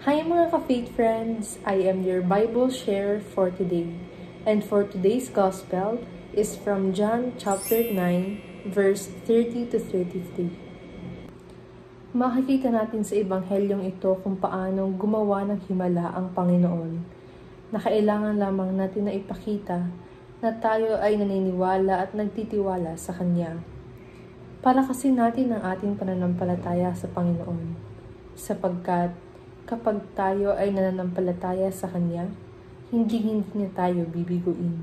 Hi mga ka-faith friends! I am your Bible share for today. And for today's Gospel is from John chapter 9, verse 30 to 33. Makikita natin sa Ebanghelyong ito kung paano gumawa ng himala ang Panginoon, na kailangan lamang natin na ipakita na tayo ay naniniwala at nagtitiwala sa Kanya. Para kasi natin ang ating pananampalataya sa Panginoon, sapagkat kapag tayo ay nananampalataya sa Kanya, hindi niya tayo bibiguin.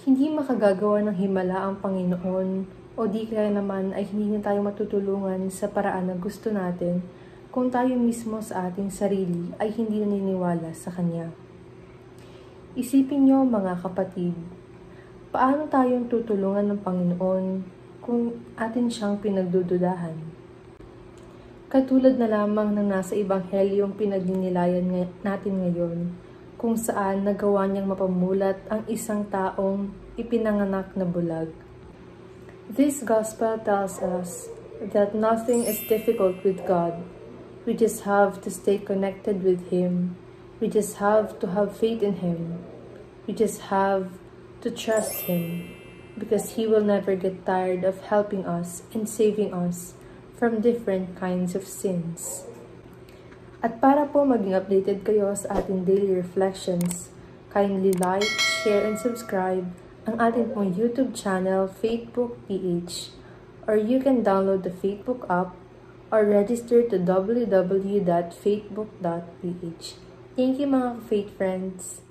Hindi makagagawa ng himala ang Panginoon o di kaya naman ay hindi niya tayo matutulungan sa paraan na gusto natin kung tayo mismo sa ating sarili ay hindi naniniwala sa Kanya. Isipin niyo mga kapatid, paano tayong tutulungan ng Panginoon kung atin siyang pinagdududahan? Katulad na lamang ng nasa Ebanghelyong pinagninilayan natin ngayon, kung saan nagawa niyang mapamulat ang isang taong ipinanganak na bulag. This gospel tells us that nothing is difficult with God. We just have to stay connected with Him. We just have to have faith in Him. We just have to trust Him, because He will never get tired of helping us and saving us from different kinds of sins. At para po maging updated kayo sa ating daily reflections, kindly like, share, and subscribe ang ating pong YouTube channel, Facebook PH, or you can download the Facebook app or register to www.facebook.ph. Thank you mga faith friends!